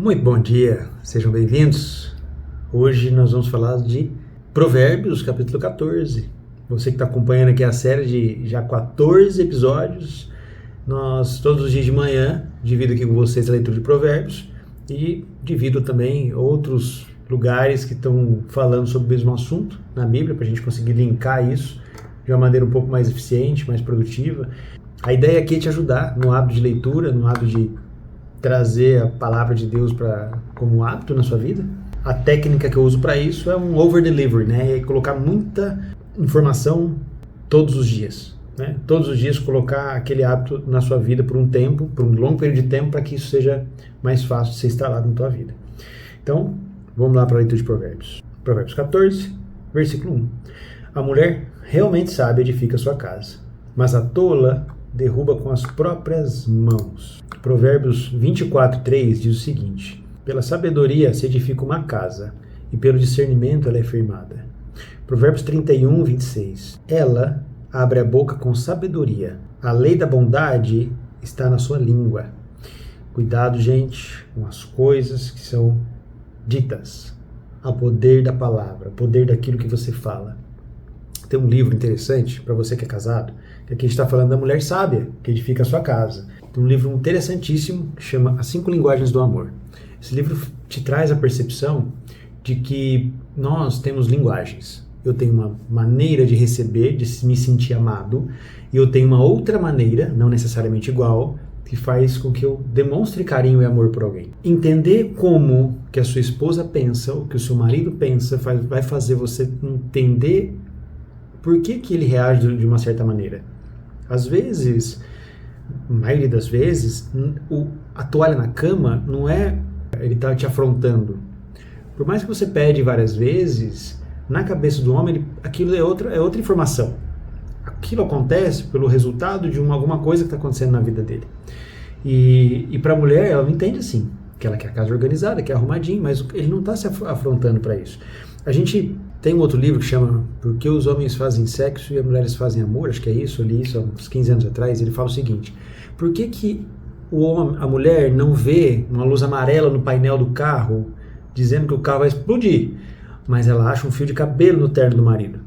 Muito bom dia, sejam bem-vindos. Hoje nós vamos falar de Provérbios, capítulo 14. Você que está acompanhando aqui a série de já 14 episódios, nós todos os dias de manhã divido aqui com vocês a leitura de Provérbios e divido também outros lugares que estão falando sobre o mesmo assunto na Bíblia, para a gente conseguir linkar isso de uma maneira um pouco mais eficiente, mais produtiva. A ideia aqui é te ajudar no hábito de leitura, no hábito de trazer a palavra de Deus como um hábito na sua vida. A técnica que eu uso para isso é um over-delivery, né? É colocar muita informação todos os dias, né? Todos os dias colocar aquele hábito na sua vida por um tempo, por um longo período de tempo, para que isso seja mais fácil de ser instalado na tua vida. Então, vamos lá para a leitura de Provérbios. Provérbios 14, versículo 1. A mulher realmente sábia edifica sua casa, mas a tola derruba com as próprias mãos. Provérbios 24, 3 diz o seguinte: pela sabedoria se edifica uma casa, e pelo discernimento ela é firmada. Provérbios 31, 26. Ela abre a boca com sabedoria, a lei da bondade está na sua língua. Cuidado, gente, com as coisas que são ditas. Ao poder da palavra, ao poder daquilo que você fala. Tem um livro interessante para você que é casado, que aqui está falando da mulher sábia, que edifica a sua casa. Tem um livro interessantíssimo que chama As 5 Linguagens do Amor. Esse livro te traz a percepção de que nós temos linguagens. Eu tenho uma maneira de receber, de me sentir amado, e eu tenho uma outra maneira, não necessariamente igual, que faz com que eu demonstre carinho e amor por alguém. Entender como que a sua esposa pensa, o que o seu marido pensa, vai fazer você entender por que ele reage de uma certa maneira. Às vezes, a maioria das vezes, a toalha na cama não é ele tá te afrontando. Por mais que você pede várias vezes, na cabeça do homem, aquilo é outra informação. Aquilo acontece pelo resultado de alguma coisa que está acontecendo na vida dele. E para a mulher, ela não entende assim, que ela quer a casa organizada, quer arrumadinho, mas ele não está se afrontando para isso. A gente tem um outro livro que chama Por que os homens fazem sexo e as mulheres fazem amor? Acho que é isso, eu li isso há uns 15 anos atrás. Ele fala o seguinte: por que a mulher não vê uma luz amarela no painel do carro dizendo que o carro vai explodir, mas ela acha um fio de cabelo no terno do marido?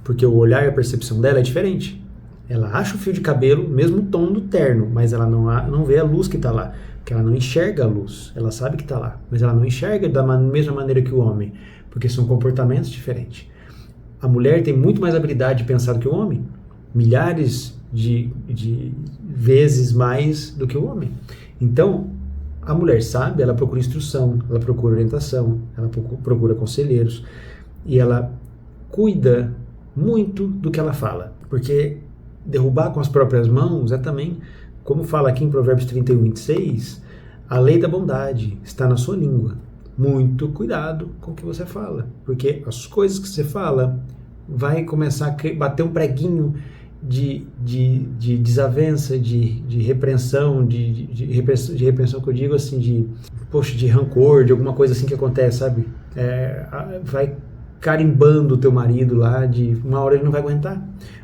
Porque o olhar e a percepção dela é diferente. Ela acha o fio de cabelo, mesmo tom do terno, mas ela não vê a luz que está lá, porque ela não enxerga a luz. Ela sabe que está lá, mas ela não enxerga da mesma maneira que o homem, porque são comportamentos diferentes. A mulher tem muito mais habilidade de pensar do que o homem, milhares de vezes mais do que o homem. Então, a mulher sábia, ela procura instrução, ela procura orientação, ela procura conselheiros, e ela cuida muito do que ela fala, porque derrubar com as próprias mãos é também, como fala aqui em Provérbios 31, 26, a lei da bondade está na sua língua. Muito cuidado com o que você fala, porque as coisas que você fala vai começar a bater um preguinho de desavença, de repreensão, de repreensão que eu digo assim, de rancor, de alguma coisa assim que acontece, sabe? Vai carimbando o teu marido lá, uma hora ele não vai aguentar,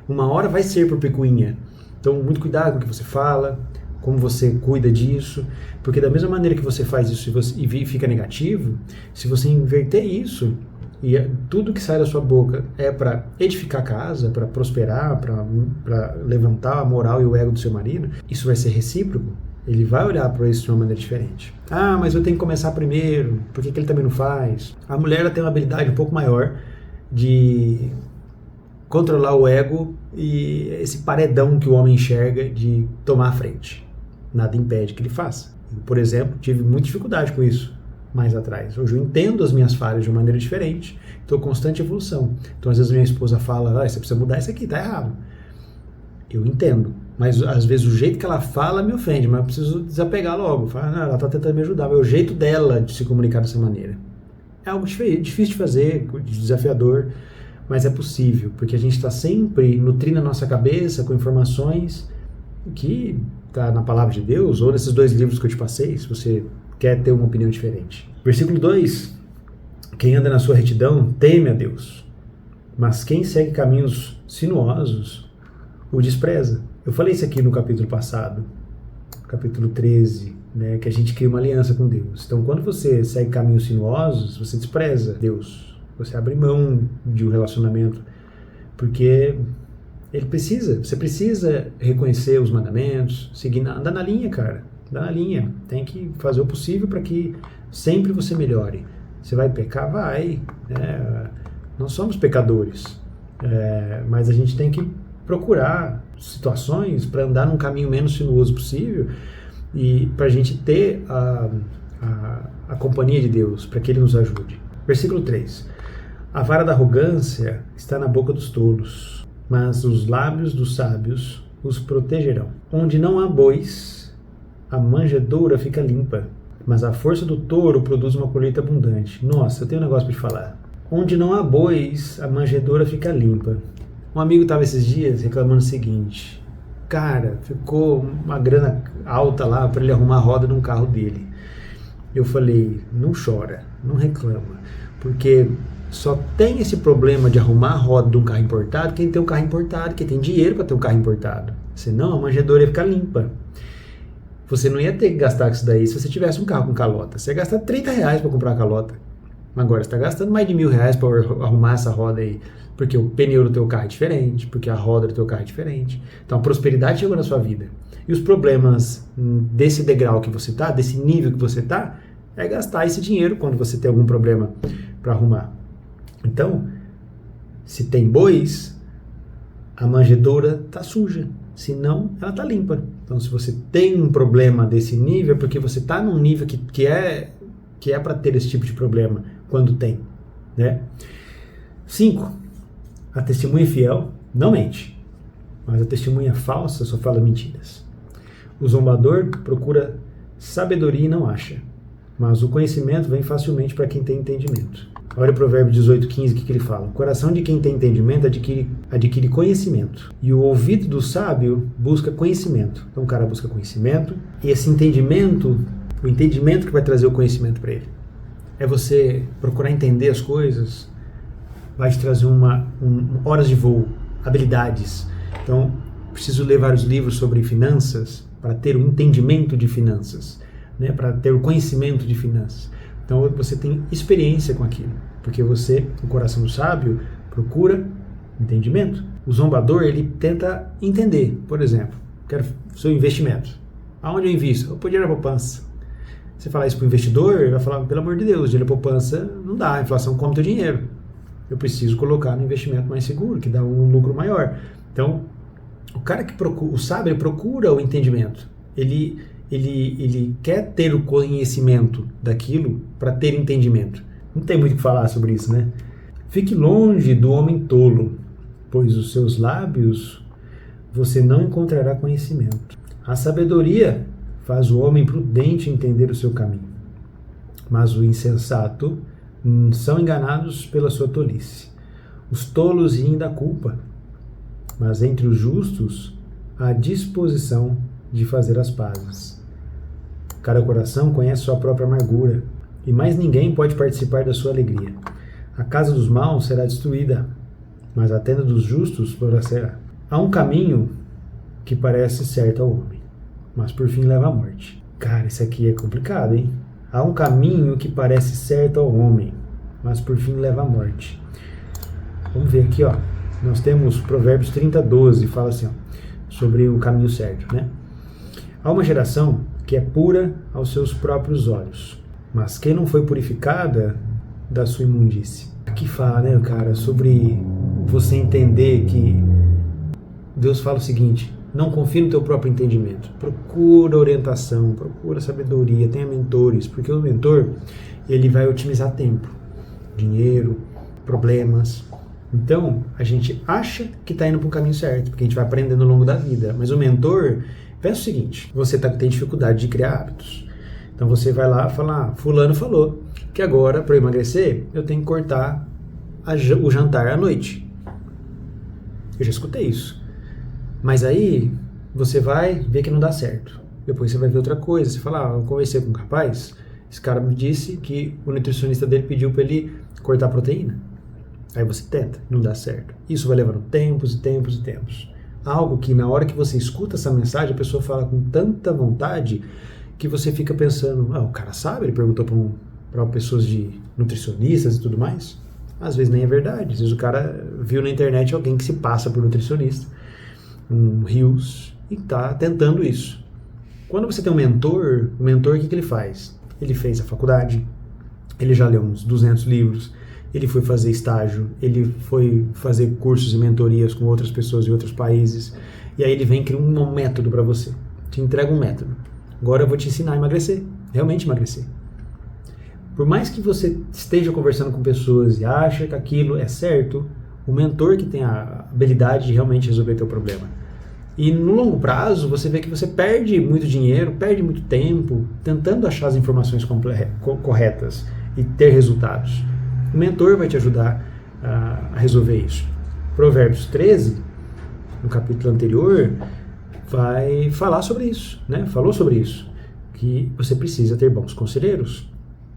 uma hora vai ser por picuinha. Então, muito cuidado com o que você fala, como você cuida disso, porque da mesma maneira que você faz isso e fica negativo, se você inverter isso, e tudo que sai da sua boca é para edificar a casa, para prosperar, para levantar a moral e o ego do seu marido, isso vai ser recíproco. Ele vai olhar para isso de uma maneira diferente. Ah, mas eu tenho que começar primeiro, por que ele também não faz? A mulher ela tem uma habilidade um pouco maior de controlar o ego e esse paredão que o homem enxerga de tomar a frente. Nada impede que ele faça. Eu, por exemplo, tive muita dificuldade com isso mais atrás. Hoje eu entendo as minhas falhas de uma maneira diferente, estou em constante evolução. Então, às vezes, minha esposa fala, você precisa mudar isso aqui, tá errado. Eu entendo, mas às vezes o jeito que ela fala me ofende, mas eu preciso desapegar logo. Ela está tentando me ajudar, mas é o jeito dela de se comunicar dessa maneira. É algo difícil de fazer, desafiador, mas é possível, porque a gente está sempre nutrindo a nossa cabeça com informações que está na palavra de Deus, ou nesses 2 livros que eu te passei, se você quer ter uma opinião diferente. Versículo 2, quem anda na sua retidão teme a Deus, mas quem segue caminhos sinuosos o despreza. Eu falei isso aqui no capítulo passado, capítulo 13, né, que a gente cria uma aliança com Deus. Então, quando você segue caminhos sinuosos, você despreza Deus. Você abre mão de um relacionamento, porque você precisa reconhecer os mandamentos, andar na linha, cara. Andar na linha. Tem que fazer o possível para que sempre você melhore. Você vai pecar? Vai. Nós somos pecadores. Mas a gente tem que procurar situações para andar num caminho menos sinuoso possível e para a gente ter a companhia de Deus, para que Ele nos ajude. Versículo 3. A vara da arrogância está na boca dos tolos, mas os lábios dos sábios os protegerão. Onde não há bois, a manjedoura fica limpa, mas a força do touro produz uma colheita abundante. Nossa, eu tenho um negócio para te falar. Onde não há bois, a manjedoura fica limpa. Um amigo estava esses dias reclamando o seguinte: cara, ficou uma grana alta lá para ele arrumar a roda num carro dele. Eu falei, não chora, não reclama, porque só tem esse problema de arrumar a roda de um carro importado quem tem um carro importado, quem tem dinheiro para ter um carro importado. Senão a manjedoura ia ficar limpa. Você não ia ter que gastar com isso daí se você tivesse um carro com calota. Você ia gastar R$30 para comprar a calota. Agora você está gastando mais de R$1.000 para arrumar essa roda aí. Porque o pneu do teu carro é diferente, porque a roda do teu carro é diferente. Então a prosperidade chegou na sua vida. E os problemas desse degrau que você está, desse nível que você está, é gastar esse dinheiro quando você tem algum problema para arrumar. Então, se tem bois, a manjedoura está suja. Se não, ela está limpa. Então, se você tem um problema desse nível, é porque você está num nível que é para ter esse tipo de problema quando tem, né? 5. A testemunha fiel não mente, mas a testemunha falsa só fala mentiras. O zombador procura sabedoria e não acha, mas o conhecimento vem facilmente para quem tem entendimento. Olha o provérbio 18:15, o que ele fala? O coração de quem tem entendimento adquire conhecimento, e o ouvido do sábio busca conhecimento. Então o cara busca conhecimento, e esse entendimento, o entendimento que vai trazer o conhecimento para ele, é você procurar entender as coisas, vai te trazer horas de voo, habilidades. Então, preciso ler vários livros sobre finanças para ter o entendimento de finanças, né? Para ter o conhecimento de finanças. Então, você tem experiência com aquilo, porque você, o coração do sábio, procura entendimento. O zombador, ele tenta entender. Por exemplo, quero seu investimento. Aonde eu invisto? Eu podia ir na poupança. Você falar isso para o investidor, ele vai falar, pelo amor de Deus, dinheiro na poupança não dá, a inflação come teu dinheiro. Eu preciso colocar no investimento mais seguro, que dá um lucro maior. Então, o cara que procura, o sábio, ele procura o entendimento. Ele quer ter o conhecimento daquilo para ter entendimento. Não tem muito o que falar sobre isso, né? Fique longe do homem tolo, pois os seus lábios você não encontrará conhecimento. A sabedoria faz o homem prudente entender o seu caminho, mas o insensato são enganados pela sua tolice. Os tolos riem da culpa, mas entre os justos há disposição de fazer as pazes. Cada coração conhece sua própria amargura, e mais ninguém pode participar da sua alegria. A casa dos maus será destruída, mas a tenda dos justos florescerá. Há um caminho que parece certo ao homem, mas por fim leva à morte. Cara, isso aqui é complicado, hein? Há um caminho que parece certo ao homem, mas por fim leva à morte. Vamos ver aqui, ó. Nós temos Provérbios 30:12, fala assim, ó, sobre o caminho certo, né? Há uma geração que é pura aos seus próprios olhos, mas que não foi purificada da sua imundície. Aqui fala, né, cara, sobre você entender que Deus fala o seguinte: não confie no teu próprio entendimento. Procura orientação, procura sabedoria, tenha mentores, porque o mentor, ele vai otimizar tempo, dinheiro, problemas. Então, a gente acha que está indo para o caminho certo, porque a gente vai aprendendo ao longo da vida. Mas o mentor pensa o seguinte: você tem dificuldade de criar hábitos. Então você vai lá falar, fulano falou que agora, para eu emagrecer, eu tenho que cortar o jantar à noite. Eu já escutei isso. Mas aí você vai ver que não dá certo. Depois você vai ver outra coisa. Você fala, eu conversei com um rapaz, esse cara me disse que o nutricionista dele pediu para ele cortar a proteína. Aí você tenta, não dá certo. Isso vai levando tempos e tempos e tempos. Algo que na hora que você escuta essa mensagem, a pessoa fala com tanta vontade que você fica pensando, o cara sabe, ele perguntou para pessoas nutricionistas e tudo mais. Às vezes nem é verdade, às vezes o cara viu na internet alguém que se passa por nutricionista, um Rios, e está tentando isso. Quando você tem um mentor, o mentor o que ele faz? Ele fez a faculdade, ele já leu uns 200 livros, ele foi fazer estágio, ele foi fazer cursos e mentorias com outras pessoas em outros países, e aí ele vem e cria um método para você, te entrega um método. Agora eu vou te ensinar a emagrecer, realmente emagrecer. Por mais que você esteja conversando com pessoas e acha que aquilo é certo, o mentor que tem a habilidade de realmente resolver teu problema. E no longo prazo, você vê que você perde muito dinheiro, perde muito tempo tentando achar as informações corretas e ter resultados. O mentor vai te ajudar a resolver isso. Provérbios 13, no capítulo anterior, vai falar sobre isso, né? Falou sobre isso, que você precisa ter bons conselheiros,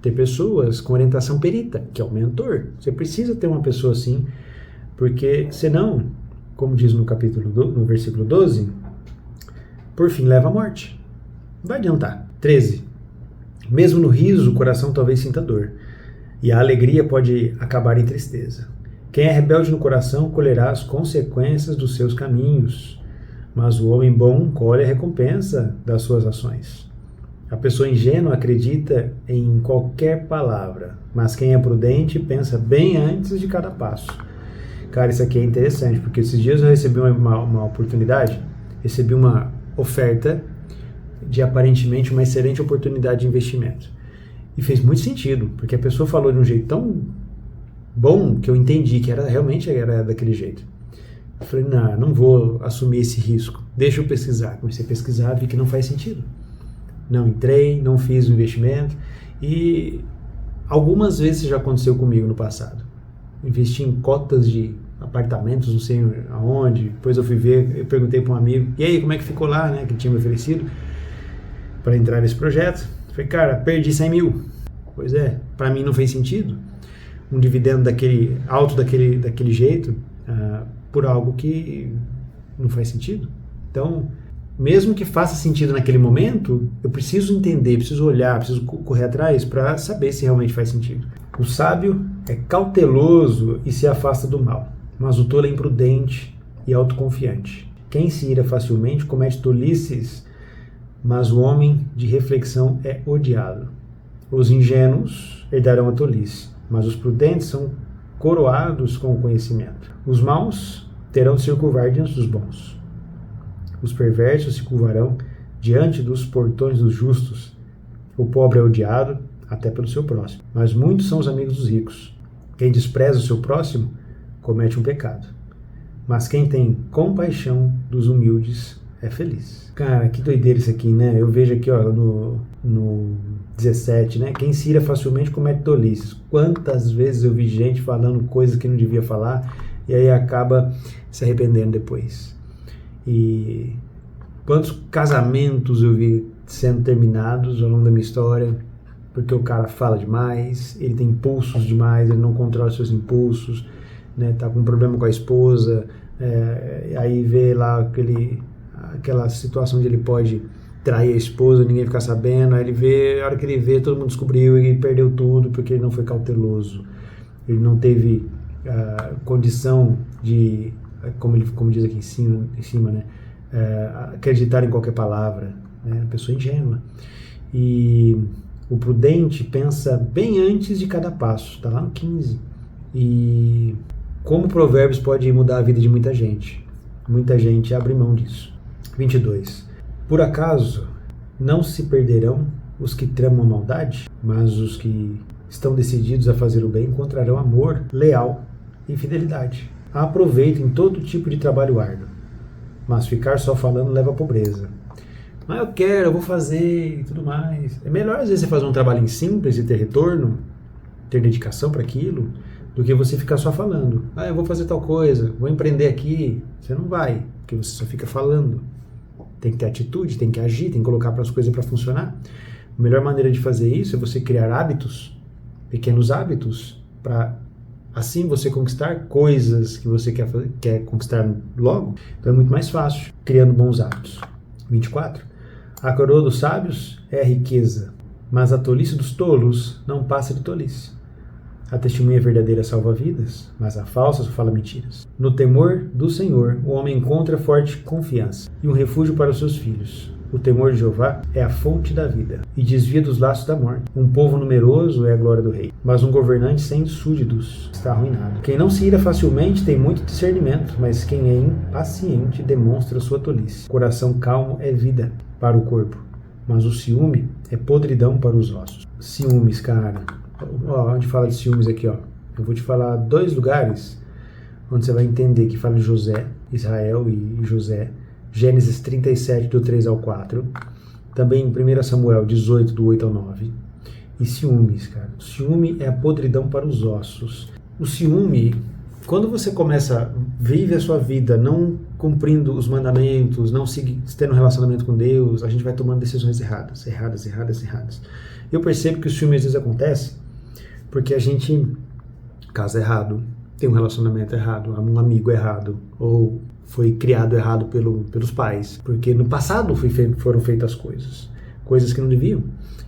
ter pessoas com orientação perita, que é o mentor. Você precisa ter uma pessoa assim, porque senão, como diz no versículo 12, por fim leva à morte. Não vai adiantar. 13. Mesmo no riso, o coração talvez sinta dor, e a alegria pode acabar em tristeza. Quem é rebelde no coração colherá as consequências dos seus caminhos, mas o homem bom colhe a recompensa das suas ações. A pessoa ingênua acredita em qualquer palavra, mas quem é prudente pensa bem antes de cada passo. Cara, isso aqui é interessante, porque esses dias eu recebi uma oportunidade, recebi uma oferta de aparentemente uma excelente oportunidade de investimento. E fez muito sentido, porque a pessoa falou de um jeito tão bom que eu entendi que realmente era daquele jeito. Eu falei, não vou assumir esse risco, deixa eu pesquisar. Comecei a pesquisar, vi que não faz sentido. Não entrei, não fiz o investimento, e algumas vezes já aconteceu comigo no passado. Investi em cotas de apartamentos, não sei aonde, depois eu fui ver, eu perguntei para um amigo, e aí, como é que ficou lá, né, que tinha me oferecido para entrar nesse projeto. Falei, cara, perdi 100 mil. Pois é, para mim não fez sentido um dividendo alto daquele jeito, por algo que não faz sentido. Então, mesmo que faça sentido naquele momento, eu preciso entender, preciso olhar, preciso correr atrás para saber se realmente faz sentido. O sábio é cauteloso e se afasta do mal, mas o tolo é imprudente e autoconfiante. Quem se ira facilmente comete tolices, mas o homem de reflexão é odiado. Os ingênuos herdarão a tolice, mas os prudentes são coroados com o conhecimento. Os maus terão de se curvar diante dos bons. Os perversos se curvarão diante dos portões dos justos. O pobre é odiado até pelo seu próximo, mas muitos são os amigos dos ricos. Quem despreza o seu próximo comete um pecado, mas quem tem compaixão dos humildes é feliz. Cara, que doideira isso aqui, né? Eu vejo aqui, ó, no 17, né? Quem se ira facilmente comete tolices. Quantas vezes eu vi gente falando coisas que não devia falar e aí acaba se arrependendo depois. E quantos casamentos eu vi sendo terminados ao longo da minha história, porque o cara fala demais, ele tem impulsos demais, ele não controla seus impulsos, né? Tá com um problema com a esposa, aí vê lá aquela situação onde ele pode trair a esposa, ninguém ficar sabendo, aí a hora que ele vê, todo mundo descobriu e ele perdeu tudo porque ele não foi cauteloso, ele não teve condição de, como diz aqui em cima, né, acreditar em qualquer palavra, né, pessoa ingênua. E o prudente pensa bem antes de cada passo, está lá no 15. E como Provérbios pode mudar a vida de muita gente abre mão disso. 22. Por acaso não se perderão os que tramam a maldade, mas os que estão decididos a fazer o bem encontrarão amor, leal e fidelidade. Há proveito em todo tipo de trabalho árduo, mas ficar só falando leva à pobreza. Mas eu vou fazer e tudo mais. É melhor às vezes você fazer um trabalho simples e ter retorno, ter dedicação para aquilo, do que você ficar só falando. Eu vou fazer tal coisa, vou empreender aqui. Você não vai, porque você só fica falando. Tem que ter atitude, tem que agir, tem que colocar as coisas para funcionar. A melhor maneira de fazer isso é você criar hábitos, pequenos hábitos, para assim você conquistar coisas que você quer conquistar logo. Então é muito mais fácil, criando bons hábitos. 24. A coroa dos sábios é a riqueza, mas a tolice dos tolos não passa de tolice. A testemunha verdadeira salva vidas, mas a falsa só fala mentiras. No temor do Senhor, o homem encontra forte confiança e um refúgio para os seus filhos. O temor de Jeová é a fonte da vida e desvia dos laços da morte. Um povo numeroso é a glória do rei, mas um governante sem súditos está arruinado. Quem não se ira facilmente tem muito discernimento, mas quem é impaciente demonstra sua tolice. Coração calmo é vida para o corpo, mas o ciúme é podridão para os ossos. Ciúmes, cara. Ó, onde fala de ciúmes aqui, ó. Eu vou te falar 2 lugares onde você vai entender que fala de José, Israel e José. Gênesis 37, do 3 ao 4. Também em 1 Samuel 18, do 8 ao 9. E ciúmes, cara. O ciúme é a podridão para os ossos. O ciúme, quando você começa, vive a sua vida não cumprindo os mandamentos, não tendo um relacionamento com Deus, a gente vai tomando decisões erradas. Eu percebo que o ciúme às vezes acontece porque a gente casa errado, tem um relacionamento errado, um amigo errado, ou foi criado errado pelos pais, porque no passado foram feitas coisas que não deviam.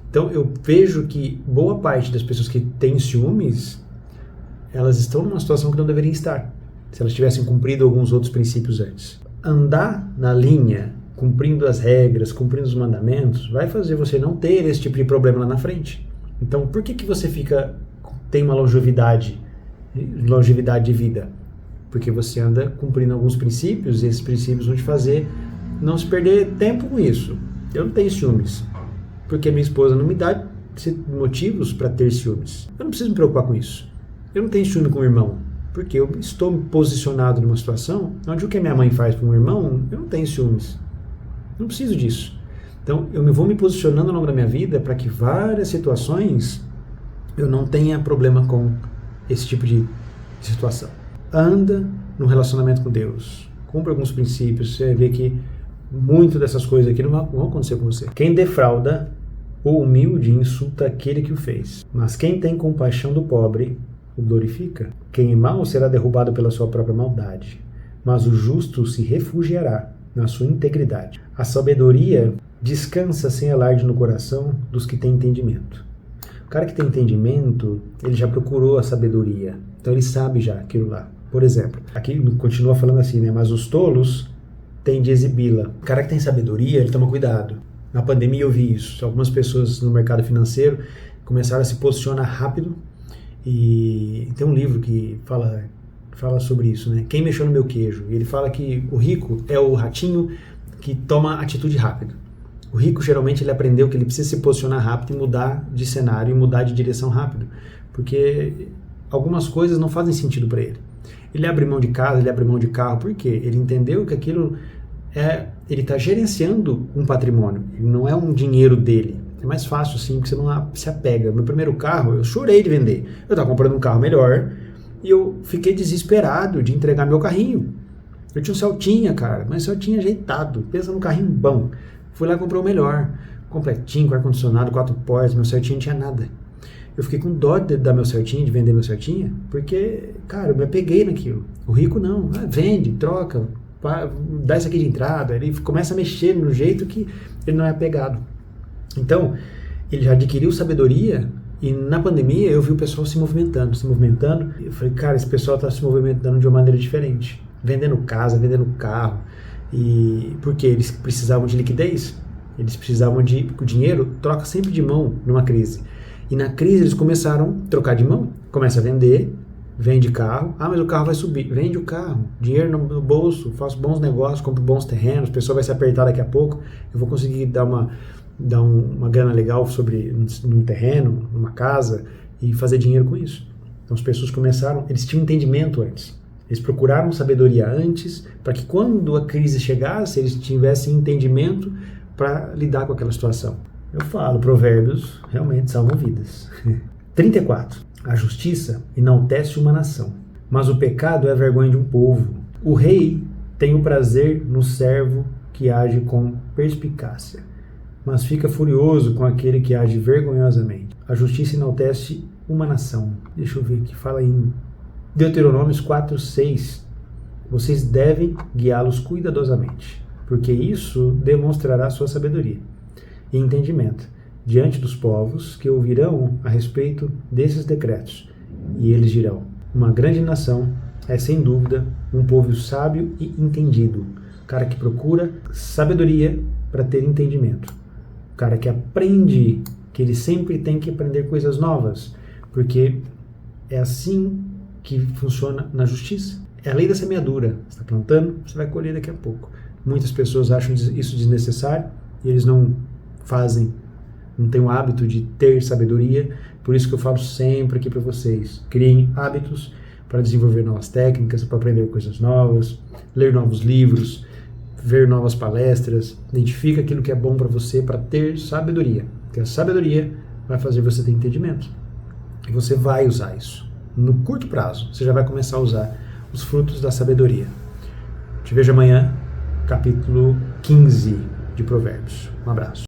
Então eu vejo que boa parte das pessoas que têm ciúmes, elas estão numa situação que não deveriam estar, se elas tivessem cumprido alguns outros princípios antes. Andar na linha, cumprindo as regras, cumprindo os mandamentos, vai fazer você não ter esse tipo de problema lá na frente. Então por que você tem uma longevidade de vida? Porque você anda cumprindo alguns princípios, e esses princípios vão te fazer não se perder tempo com isso. Eu não tenho ciúmes, porque minha esposa não me dá motivos para ter ciúmes. Eu não preciso me preocupar com isso. Eu não tenho ciúme com o irmão, porque eu estou posicionado numa situação onde o que a minha mãe faz com o irmão, eu não tenho ciúmes. Não preciso disso. Então, eu vou me posicionando ao longo da minha vida para que várias situações eu não tenha problema com esse tipo de situação. Anda no relacionamento com Deus. Cumpre alguns princípios. Você vê que muito dessas coisas aqui não vão acontecer com você. Quem defrauda o humilde insulta aquele que o fez. Mas quem tem compaixão do pobre o glorifica. Quem é mau será derrubado pela sua própria maldade. Mas o justo se refugiará na sua integridade. A sabedoria descansa sem alarde no coração dos que têm entendimento. O cara que tem entendimento, ele já procurou a sabedoria. Então ele sabe já aquilo lá. Por exemplo, aqui continua falando assim, né? Mas os tolos têm de exibi-la. O cara que tem sabedoria, ele toma cuidado. Na pandemia eu vi isso. Algumas pessoas no mercado financeiro começaram a se posicionar rápido. E tem um livro que fala sobre isso, né? Quem mexeu no meu queijo? E ele fala que o rico é o ratinho que toma atitude rápido. O rico, geralmente, ele aprendeu que ele precisa se posicionar rápido e mudar de cenário e mudar de direção rápido. Porque algumas coisas não fazem sentido para ele. Ele abre mão de casa, ele abre mão de carro. Por quê? Ele entendeu que aquilo ele está gerenciando um patrimônio. Não é um dinheiro dele. É mais fácil assim, porque você não se apega. Meu primeiro carro, eu chorei de vender. Eu estava comprando um carro melhor e eu fiquei desesperado de entregar meu carrinho. Eu tinha um Celtinha, cara, mas Celtinha ajeitado. Pensa num carrinho bom. Fui lá e comprei o melhor. Completinho, com ar-condicionado, 4 portas. Meu Celtinha não tinha nada. Eu fiquei com dó de dar meu Celtinha, de vender meu Celtinha, porque, cara, eu me apeguei naquilo. O rico não. Vende, troca, dá isso aqui de entrada. Ele começa a mexer no jeito que ele não é apegado. Então, ele já adquiriu sabedoria e na pandemia eu vi o pessoal se movimentando. Eu falei, cara, esse pessoal está se movimentando de uma maneira diferente. Vendendo casa, vendendo carro. E porque eles precisavam de liquidez, eles precisavam de dinheiro, troca sempre de mão numa crise. E na crise eles começaram a trocar de mão. Começa a vender, vende carro. Ah, mas o carro vai subir. Vende o carro, dinheiro no bolso, faço bons negócios, compro bons terrenos, o pessoal vai se apertar daqui a pouco, eu vou conseguir dar uma grana legal sobre um terreno, numa casa e fazer dinheiro com isso. Então as pessoas começaram, eles tinham entendimento antes. Eles procuraram sabedoria antes para que quando a crise chegasse, eles tivessem entendimento para lidar com aquela situação. Eu falo, provérbios realmente salvam vidas. 34. A justiça enaltece uma nação, mas o pecado é a vergonha de um povo. O rei tem o prazer no servo que age com perspicácia, mas fica furioso com aquele que age vergonhosamente. A justiça enaltece uma nação. Deixa eu ver aqui, fala em Deuteronômios 4:6. Vocês devem guiá-los cuidadosamente, porque isso demonstrará sua sabedoria. e entendimento diante dos povos que ouvirão a respeito desses decretos. E eles dirão: uma grande nação é, sem dúvida, um povo sábio e entendido. O cara que procura sabedoria para ter entendimento. O cara que aprende, que ele sempre tem que aprender coisas novas, porque é assim que funciona na justiça. É a lei da semeadura. Você está plantando, você vai colher daqui a pouco. Muitas pessoas acham isso desnecessário e eles não têm o hábito de ter sabedoria. Por isso que eu falo sempre aqui para vocês: criem hábitos para desenvolver novas técnicas, para aprender coisas novas, ler novos livros, ver novas palestras. Identifica aquilo que é bom para você para ter sabedoria, porque a sabedoria vai fazer você ter entendimento e você vai usar isso. No curto prazo, você já vai começar a usar os frutos da sabedoria. Te vejo amanhã, capítulo 15 de Provérbios. Um abraço.